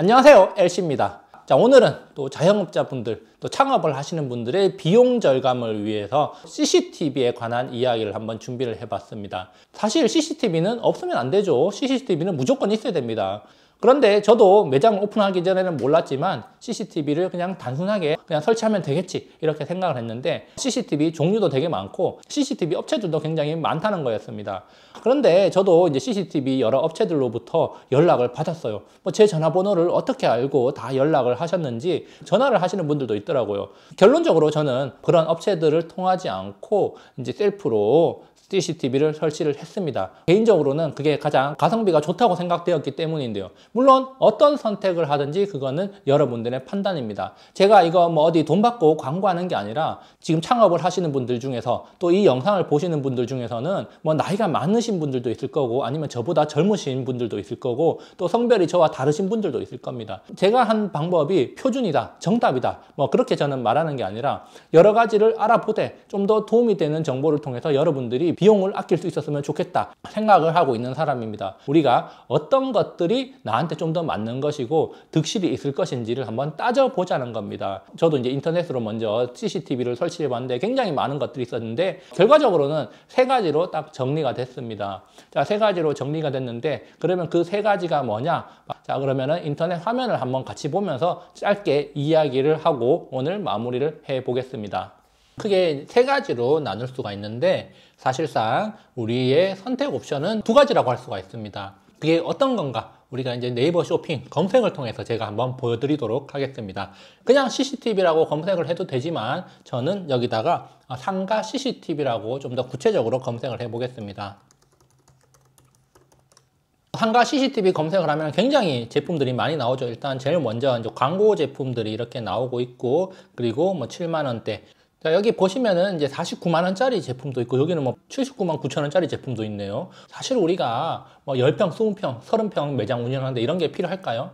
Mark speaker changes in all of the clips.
Speaker 1: 안녕하세요, LC입니다. 자, 오늘은 또 자영업자분들, 또 창업을 하시는 분들의 비용 절감을 위해서 CCTV에 관한 이야기를 한번 준비를 해봤습니다. 사실 CCTV는 없으면 안 되죠. CCTV는 무조건 있어야 됩니다. 그런데 저도 매장 오픈하기 전에는 몰랐지만 CCTV를 그냥 단순하게 그냥 설치하면 되겠지 이렇게 생각을 했는데 CCTV 종류도 되게 많고 CCTV 업체들도 굉장히 많다는 거였습니다. 그런데 저도 이제 CCTV 여러 업체들로부터 연락을 받았어요. 제 전화번호를 어떻게 알고 다 연락을 하셨는지 전화를 하시는 분들도 있더라고요. 결론적으로 저는 그런 업체들을 통하지 않고 이제 셀프로 CCTV를 설치를 했습니다. 개인적으로는 그게 가장 가성비가 좋다고 생각되었기 때문인데요. 물론 어떤 선택을 하든지 그거는 여러분들의 판단입니다. 제가 이거 어디 돈 받고 광고하는 게 아니라 지금 창업을 하시는 분들 중에서 또 이 영상을 보시는 분들 중에서는 나이가 많으신 분들도 있을 거고 아니면 저보다 젊으신 분들도 있을 거고 또 성별이 저와 다르신 분들도 있을 겁니다. 제가 한 방법이 표준이다, 정답이다 그렇게 저는 말하는 게 아니라 여러 가지를 알아보되 좀 더 도움이 되는 정보를 통해서 여러분들이 비용을 아낄 수 있었으면 좋겠다 생각을 하고 있는 사람입니다. 우리가 어떤 것들이 나한테 좀 더 맞는 것이고 득실이 있을 것인지를 한번 따져보자는 겁니다. 저도 이제 인터넷으로 먼저 CCTV를 설치해 봤는데 굉장히 많은 것들이 있었는데 결과적으로는 세 가지로 딱 정리가 됐습니다. 자, 세 가지로 정리가 됐는데 그러면 그 세 가지가 뭐냐? 자, 그러면은 인터넷 화면을 한번 같이 보면서 짧게 이야기를 하고 오늘 마무리를 해 보겠습니다. 크게 세 가지로 나눌 수가 있는데 사실상 우리의 선택 옵션은 두 가지라고 할 수가 있습니다. 그게 어떤 건가? 우리가 이제 네이버 쇼핑 검색을 통해서 제가 한번 보여드리도록 하겠습니다. 그냥 CCTV라고 검색을 해도 되지만 저는 여기다가 상가 CCTV라고 좀 더 구체적으로 검색을 해 보겠습니다. 상가 CCTV 검색을 하면 굉장히 제품들이 많이 나오죠. 일단 제일 먼저 이제 광고 제품들이 이렇게 나오고 있고 그리고 7만 원대. 자, 여기 보시면은 이제 49만 원짜리 제품도 있고 여기는 79만 9천 원짜리 제품도 있네요. 사실 우리가 10평, 20평, 30평 매장 운영하는데 이런 게 필요할까요?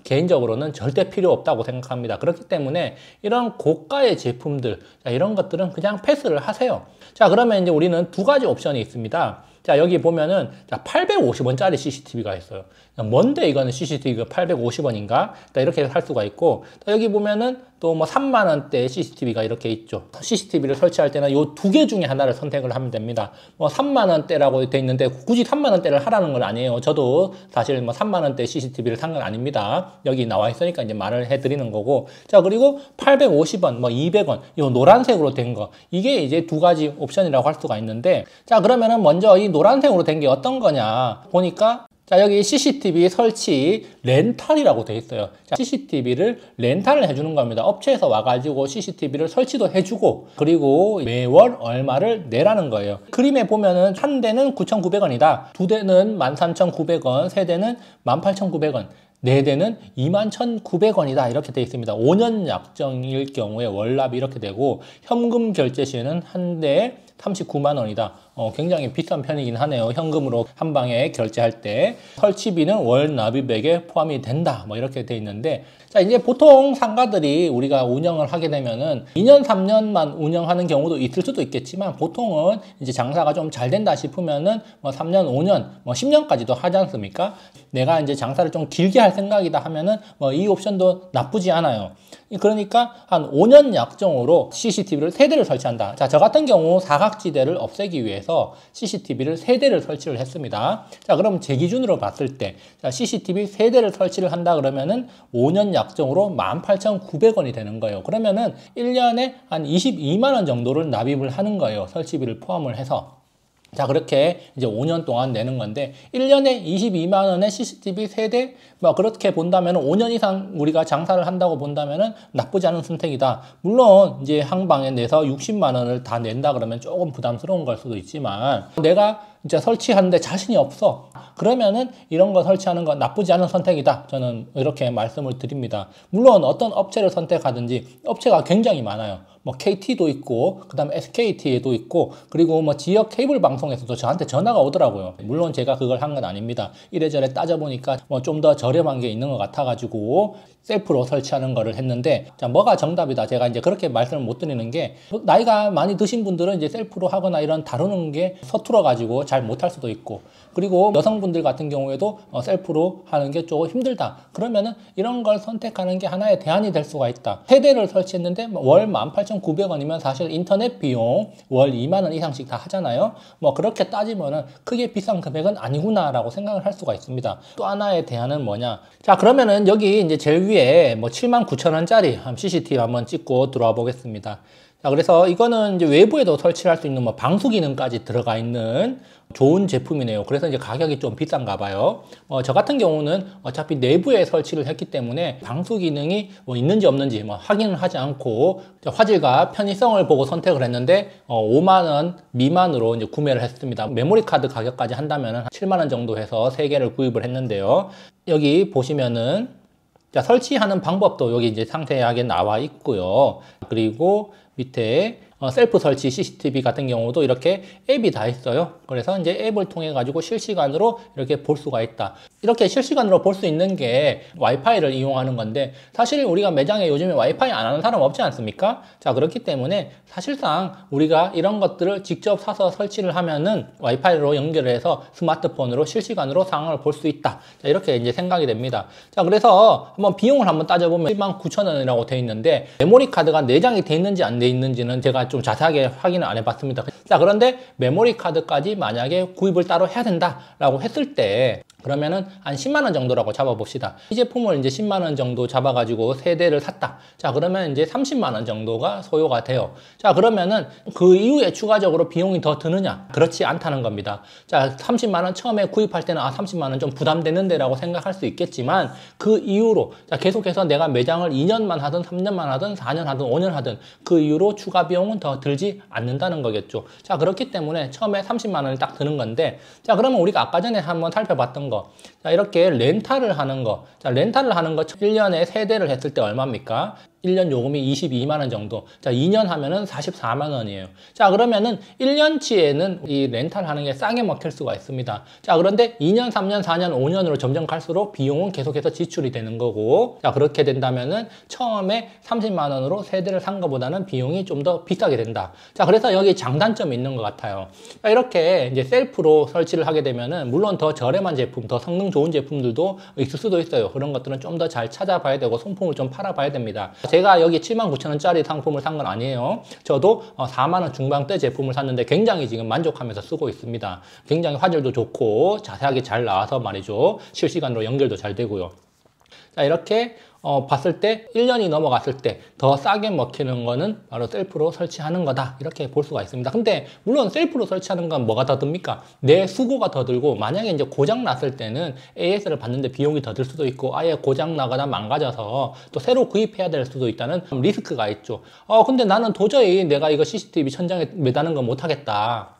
Speaker 1: 개인적으로는 절대 필요 없다고 생각합니다. 그렇기 때문에 이런 고가의 제품들, 자, 이런 것들은 그냥 패스를 하세요. 자, 그러면 이제 우리는 두 가지 옵션이 있습니다. 자, 여기 보면은 850원짜리 CCTV가 있어요. 뭔데 이거는 CCTV가 850원인가? 이렇게 할 수가 있고, 여기 보면은 또 3만 원대 CCTV가 이렇게 있죠. CCTV를 설치할 때는 이 두 개 중에 하나를 선택을 하면 됩니다. 3만 원대라고 돼 있는데 굳이 3만 원대를 하라는 건 아니에요. 저도 사실 3만 원대 CCTV를 산 건 아닙니다. 여기 나와 있으니까 이제 말을 해드리는 거고. 자, 그리고 850원, 200원, 이 노란색으로 된 거. 이게 이제 두 가지 옵션이라고 할 수가 있는데, 자, 그러면은 먼저 이 노란색으로 된 게 어떤 거냐 보니까 자, 여기 CCTV 설치 렌탈이라고 돼 있어요. 자, CCTV를 렌탈을 해주는 겁니다. 업체에서 와가지고 CCTV를 설치도 해주고 그리고 매월 얼마를 내라는 거예요. 그림에 보면은 한 대는 9,900원이다. 두 대는 13,900원, 세 대는 18,900원. 4대는 21,900원이다 이렇게 되어 있습니다. 5년 약정일 경우에 월납이 이렇게 되고 현금 결제 시에는 한 대에 39만 원이다. 굉장히 비싼 편이긴 하네요. 현금으로 한 방에 결제할 때. 설치비는 월 납입액에 포함이 된다. 이렇게 돼 있는데 자, 이제 보통 상가들이 우리가 운영을 하게 되면은 2년, 3년만 운영하는 경우도 있을 수도 있겠지만 보통은 이제 장사가 좀 잘 된다 싶으면은 3년, 5년, 10년까지도 하지 않습니까? 내가 이제 장사를 좀 길게 할 생각이다 하면은 이 옵션도 나쁘지 않아요. 그러니까 한 5년 약정으로 CCTV를 3대를 설치한다. 자, 저 같은 경우 사각지대를 없애기 위해서 CCTV를 3대를 설치를 했습니다. 자, 그럼 제 기준으로 봤을 때 자, CCTV 3대를 설치를 한다 그러면은 5년 약정으로 18,900원이 되는 거예요. 그러면은 1년에 한 22만 원 정도를 납입을 하는 거예요. 설치비를 포함을 해서. 자, 그렇게 이제 5년 동안 내는 건데 1년에 22만 원의 CCTV 세대 그렇게 본다면 5년 이상 우리가 장사를 한다고 본다면 나쁘지 않은 선택이다. 물론 이제 한 방에 내서 60만 원을 다 낸다 그러면 조금 부담스러운 걸 수도 있지만 내가 이제 설치하는데 자신이 없어. 그러면은 이런 거 설치하는 건 나쁘지 않은 선택이다. 저는 이렇게 말씀을 드립니다. 물론 어떤 업체를 선택하든지 업체가 굉장히 많아요. 뭐 KT도 있고 그다음에 SKT에도 있고 그리고 뭐 지역 케이블 방송에서도 저한테 전화가 오더라고요. 물론 제가 그걸 한 건 아닙니다. 이래저래 따져보니까 뭐 좀 더 저렴한 게 있는 것 같아가지고 셀프로 설치하는 거를 했는데, 자, 뭐가 정답이다. 제가 이제 그렇게 말씀을 못 드리는 게, 나이가 많이 드신 분들은 이제 셀프로 하거나 이런 다루는 게 서툴어가지고 잘 못할 수도 있고, 그리고 여성분들 같은 경우에도 셀프로 하는 게 조금 힘들다. 그러면은 이런 걸 선택하는 게 하나의 대안이 될 수가 있다. 세대를 설치했는데 월 18,900원이면 사실 인터넷 비용 월 2만 원 이상씩 다 하잖아요. 뭐 그렇게 따지면은 크게 비싼 금액은 아니구나라고 생각을 할 수가 있습니다. 또 하나의 대안은 뭐냐? 자, 그러면은 여기 이제 제일 위에 뭐 79,000원짜리 CCTV 한번 찍고 들어와 보겠습니다. 자, 그래서 이거는 이제 외부에도 설치할 수 있는 뭐 방수 기능까지 들어가 있는 좋은 제품이네요. 그래서 이제 가격이 좀 비싼가 봐요. 저 같은 경우는 어차피 내부에 설치를 했기 때문에 방수 기능이 뭐 있는지 없는지 뭐 확인을 하지 않고 화질과 편의성을 보고 선택을 했는데 5만 원 미만으로 이제 구매를 했습니다. 메모리 카드 가격까지 한다면 7만 원 정도 해서 3개를 구입을 했는데요. 여기 보시면은 자, 설치하는 방법도 여기 이제 상세하게 나와 있고요. 그리고 밑에 셀프 설치 CCTV 같은 경우도 이렇게 앱이 다 있어요. 그래서 이제 앱을 통해 가지고 실시간으로 이렇게 볼 수가 있다. 이렇게 실시간으로 볼 수 있는 게 와이파이를 이용하는 건데, 사실 우리가 매장에 요즘에 와이파이 안 하는 사람 없지 않습니까? 자, 그렇기 때문에 사실상 우리가 이런 것들을 직접 사서 설치를 하면은 와이파이로 연결해서 스마트폰으로 실시간으로 상황을 볼 수 있다. 자, 이렇게 이제 생각이 됩니다. 자, 그래서 한번 비용을 한번 따져보면 79,000원이라고 돼 있는데, 메모리 카드가 내장이 돼 있는지 안 돼 있는지는 제가 좀 자세하게 확인을 안 해봤습니다. 자, 그런데 메모리 카드까지 만약에 구입을 따로 해야 된다라고 했을 때, 그러면은 한 10만 원 정도라고 잡아봅시다. 이 제품을 이제 10만 원 정도 잡아가지고 3대를 샀다. 자, 그러면 이제 30만 원 정도가 소요가 돼요. 자, 그러면은 그 이후에 추가적으로 비용이 더 드느냐? 그렇지 않다는 겁니다. 자, 30만 원 처음에 구입할 때는 30만 원 좀 부담되는데 라고 생각할 수 있겠지만, 그 이후로 자, 계속해서 내가 매장을 2년만 하든 3년만 하든 4년 하든 5년 하든 그 이후로 추가 비용은 더 들지 않는다는 거겠죠. 자, 그렇기 때문에 처음에 30만 원이 딱 드는 건데, 자, 그러면 우리가 아까 전에 한번 살펴봤던 거, 자, 이렇게 렌탈을 하는 거. 자, 렌탈을 하는 거 1년에 3대를 했을 때 얼마입니까? 1년 요금이 22만 원 정도. 자, 2년 하면은 44만 원이에요. 자, 그러면은 1년치에는 이 렌탈 하는 게 싸게 먹힐 수가 있습니다. 자, 그런데 2년, 3년, 4년, 5년으로 점점 갈수록 비용은 계속해서 지출이 되는 거고, 자, 그렇게 된다면은 처음에 30만 원으로 3대를 산 것보다는 비용이 좀 더 비싸게 된다. 자, 그래서 여기 장단점이 있는 것 같아요. 자, 이렇게 이제 셀프로 설치를 하게 되면은 물론 더 저렴한 제품, 더 성능 좋은 제품들도 있을 수도 있어요. 그런 것들은 좀 더 잘 찾아봐야 되고 손품을 좀 팔아봐야 됩니다. 제가 여기 79,000원짜리 상품을 산 건 아니에요. 저도 4만 원 중반대 제품을 샀는데 굉장히 지금 만족하면서 쓰고 있습니다. 굉장히 화질도 좋고 자세하게 잘 나와서 말이죠. 실시간으로 연결도 잘 되고요. 자, 이렇게 봤을 때 1년이 넘어갔을 때 더 싸게 먹히는 거는 바로 셀프로 설치하는 거다, 이렇게 볼 수가 있습니다. 근데 물론 셀프로 설치하는 건 뭐가 더 듭니까? 내 수고가 더 들고, 만약에 이제 고장 났을 때는 AS를 받는데 비용이 더 들 수도 있고, 아예 고장 나거나 망가져서 또 새로 구입해야 될 수도 있다는 리스크가 있죠. 근데 나는 도저히 내가 이거 CCTV 천장에 매다는 거 못하겠다,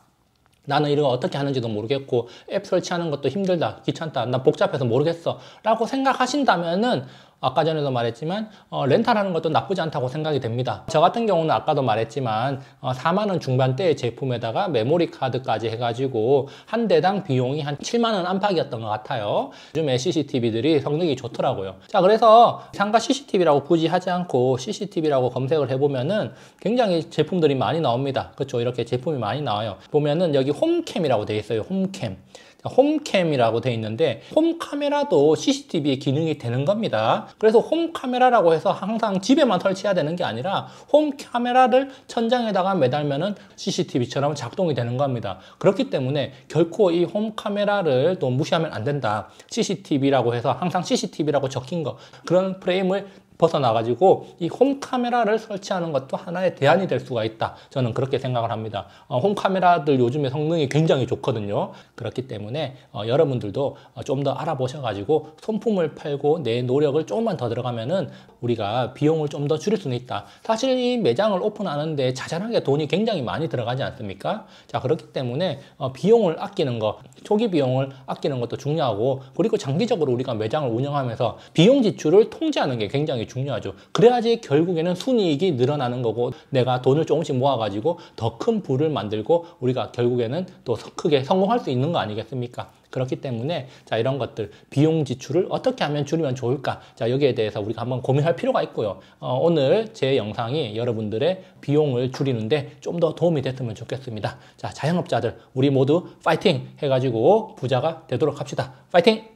Speaker 1: 나는 이거 어떻게 하는지도 모르겠고 앱 설치하는 것도 힘들다, 귀찮다, 나 복잡해서 모르겠어 라고 생각하신다면은 아까 전에도 말했지만 렌탈하는 것도 나쁘지 않다고 생각이 됩니다. 저 같은 경우는 아까도 말했지만 4만 원 중반대의 제품에다가 메모리 카드까지 해가지고 한 대당 비용이 한 7만 원 안팎이었던 것 같아요. 요즘에 CCTV들이 성능이 좋더라고요. 자, 그래서 상가 CCTV라고 굳이 하지 않고 CCTV라고 검색을 해보면은 굉장히 제품들이 많이 나옵니다. 그렇죠? 이렇게 제품이 많이 나와요. 보면은 여기 홈캠이라고 되어 있어요. 홈캠. 홈캠이라고 되어 있는데, 홈카메라도 CCTV의 기능이 되는 겁니다. 그래서 홈카메라라고 해서 항상 집에만 설치해야 되는 게 아니라 홈카메라를 천장에다가 매달면은 CCTV처럼 작동이 되는 겁니다. 그렇기 때문에 결코 이 홈카메라를 또 무시하면 안 된다. CCTV라고 해서 항상 CCTV라고 적힌 거, 그런 프레임을 벗어나가지고 이 홈카메라를 설치하는 것도 하나의 대안이 될 수가 있다. 저는 그렇게 생각을 합니다. 홈카메라들 요즘에 성능이 굉장히 좋거든요. 그렇기 때문에 여러분들도 좀 더 알아보셔가지고 손품을 팔고 내 노력을 조금만 더 들어가면은 우리가 비용을 좀 더 줄일 수는 있다. 사실 이 매장을 오픈하는데 자잘하게 돈이 굉장히 많이 들어가지 않습니까? 자, 그렇기 때문에 비용을 아끼는 거, 초기 비용을 아끼는 것도 중요하고, 그리고 장기적으로 우리가 매장을 운영하면서 비용 지출을 통제하는 게 굉장히 중요하죠. 그래야지 결국에는 순이익이 늘어나는 거고, 내가 돈을 조금씩 모아가지고 더 큰 부를 만들고 우리가 결국에는 또 크게 성공할 수 있는 거 아니겠습니까? 그렇기 때문에 자, 이런 것들 비용 지출을 어떻게 하면 줄이면 좋을까? 자, 여기에 대해서 우리가 한번 고민할 필요가 있고요. 오늘 제 영상이 여러분들의 비용을 줄이는데 좀 더 도움이 됐으면 좋겠습니다. 자, 자영업자들 우리 모두 파이팅 해가지고 부자가 되도록 합시다. 파이팅!